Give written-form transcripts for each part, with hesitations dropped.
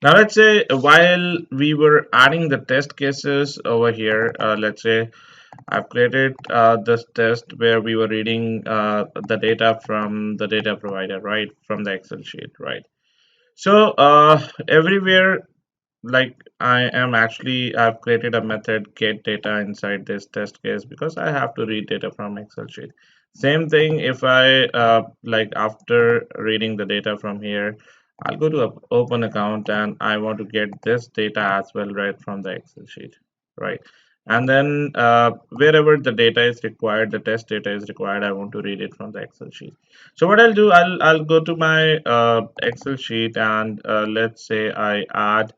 Now let's say while we were adding the test cases over here, let's say I've created this test where we were reading the data from the data provider, right, from the Excel sheet, right? So everywhere, like I've created a method get data inside this test case because I have to read data from Excel sheet. Same thing if I like after reading the data from here, I'll go to open account and I want to get this data as well right from the Excel sheet, right? And then wherever the data is required, the test data is required, I want to read it from the Excel sheet. So what I'll do, I'll go to my Excel sheet and let's say I add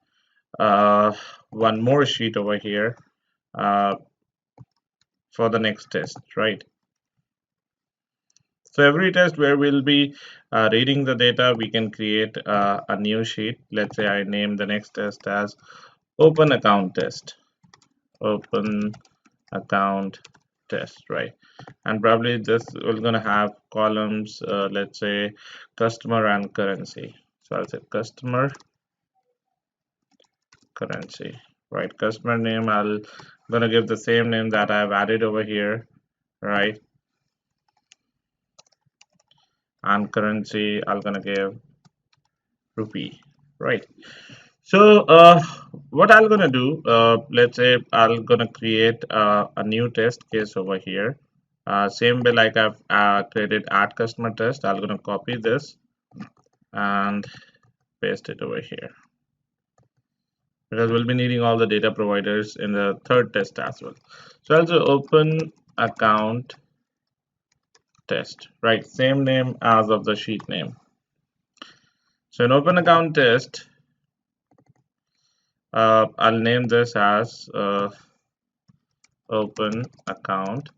uh, one more sheet over here uh, for the next test, right? So every test where we'll be reading the data, we can create a new sheet. Let's say I name the next test as open account test, open account test, right? And probably this will gonna have columns, let's say customer and currency. So I'll say customer currency, right? Customer name, I'll gonna give the same name that I've added over here, right? And currency, I'm gonna give rupee, right? So what I'm gonna do, let's say I'm gonna create a new test case over here. Same way like I've created add customer test, I'm gonna copy this and paste it over here because we'll be needing all the data providers in the third test as well. So also open account test, right? Same name as of the sheet name. So in open account test, I'll name this as open account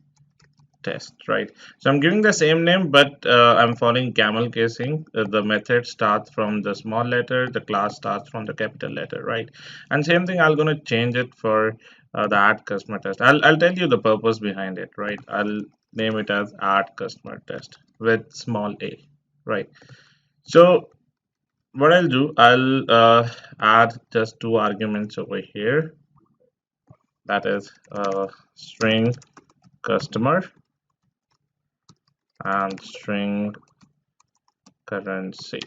test, right? So I'm giving the same name, but I'm following camel casing. The method starts from the small letter, the class starts from the capital letter, right? And same thing, I'm gonna change it for the add customer test. I'll tell you the purpose behind it, right? I'll name it as add customer test with small a, right? So what I'll do, I'll add just two arguments over here. That is string customer and string currency,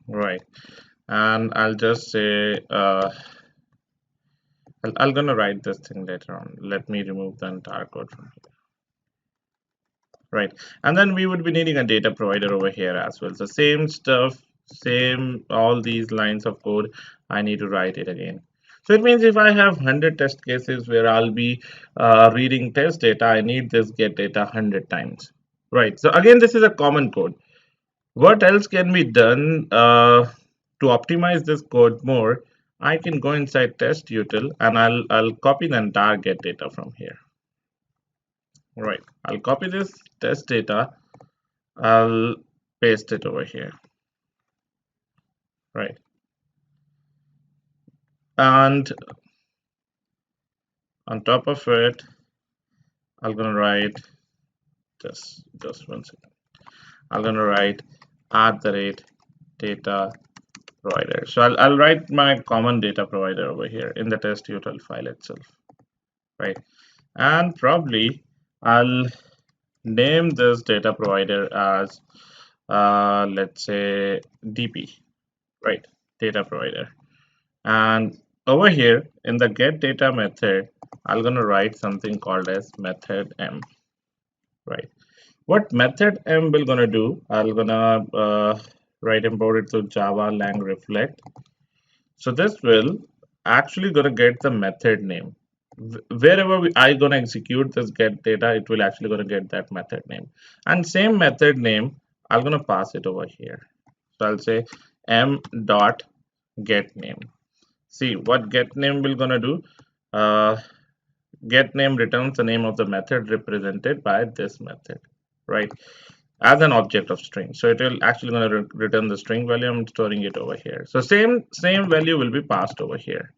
right? And I'll just say I'll gonna write this thing later on. Let me remove the entire code from here, right? And then we would be needing a data provider over here as well. So same stuff, same all these lines of code, I need to write it again. So it means if I have 100 test cases where I'll be reading test data, I need this get data 100 times, right? So again, this is a common code. What else can be done to optimize this code more? I can go inside test util and I'll copy the entire get data from here. Right. I'll copy this test data. I'll paste it over here. Right. And on top of it, I'm gonna write just one second. I'm gonna write at the rate data provider. So I'll write my common data provider over here in the test util file itself. Right. And probably I'll name this data provider as let's say DP, right? Data provider. And over here in the get data method, I'm gonna write something called as method M, right? What method M will gonna do? I'm gonna write import it to Java lang reflect. So this will actually gonna get the method name. Wherever I gonna execute this get data, it will actually gonna get that method name. And same method name, I'm gonna pass it over here. So I'll say m dot get name. See what get name will gonna do. Uh, get name returns the name of the method represented by this method, right? As an object of string. So it will actually going to return the string value. I'm storing it over here. So same value will be passed over here.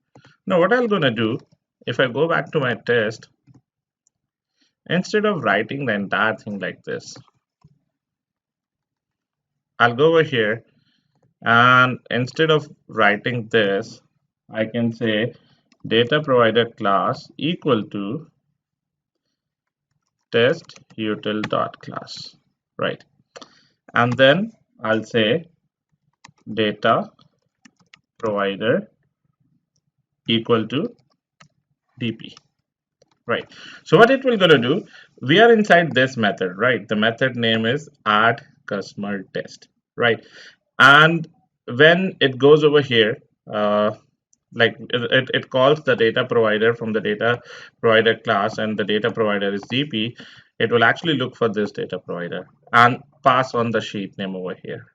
Now what I'm going to do, if I go back to my test, instead of writing the entire thing like this, I'll go over here And instead of writing this, I can say data provider class equal to test util dot class, right? And then I'll say data provider equal to dp, right? So what it will gonna do, we are inside this method, right? The method name is add customer test, right? And when it goes over here, like it calls the data provider from the data provider class, and the data provider is dp. It will actually look for this data provider and pass on the sheet name over here,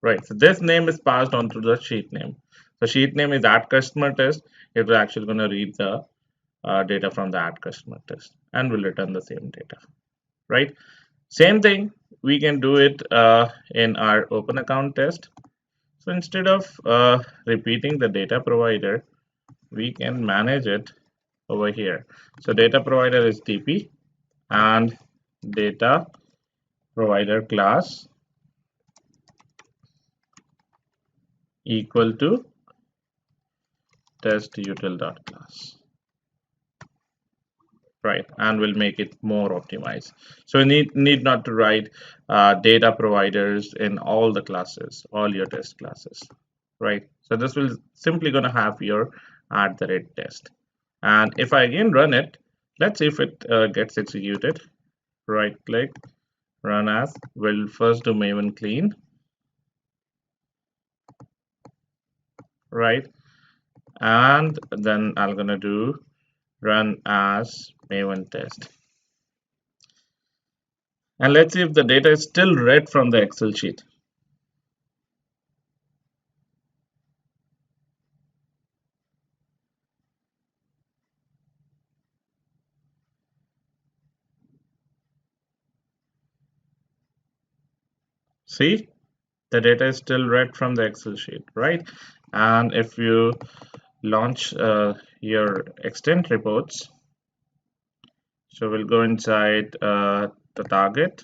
right? So this name is passed on to the sheet name. The sheet name is add customer test. It will actually going to read the data from the add customer test and will return the same data, right? Same thing, we can do it in our open account test. So instead of repeating the data provider, we can manage it over here. So data provider is dp and data provider class equal to test util dot class, right? And we'll make it more optimized. So you need not to write data providers in all the classes, all your test classes, right? So this will simply going to have your at the rate test. And if I again run it, let's see if it gets executed. Right click, run as. We'll first do maven clean, right? And then I'm gonna do run as maven test. And let's see if the data is still read from the Excel sheet. See, the data is still read from the Excel sheet, right? And if you launch your extend reports, so we'll go inside the target,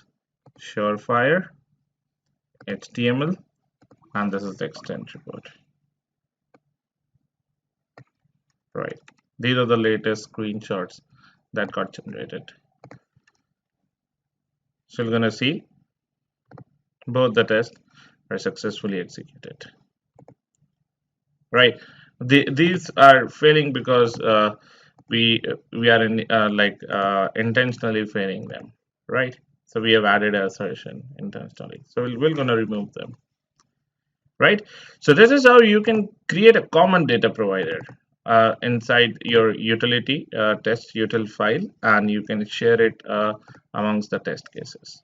Surefire, HTML, and this is the extend report, right? These are the latest screenshots that got generated. So you're gonna see both the tests are successfully executed, right? These are failing because we are in intentionally failing them, right? So we have added an assertion intentionally, so we're going to remove them, right? So this is how you can create a common data provider inside your utility test util file, and you can share it amongst the test cases.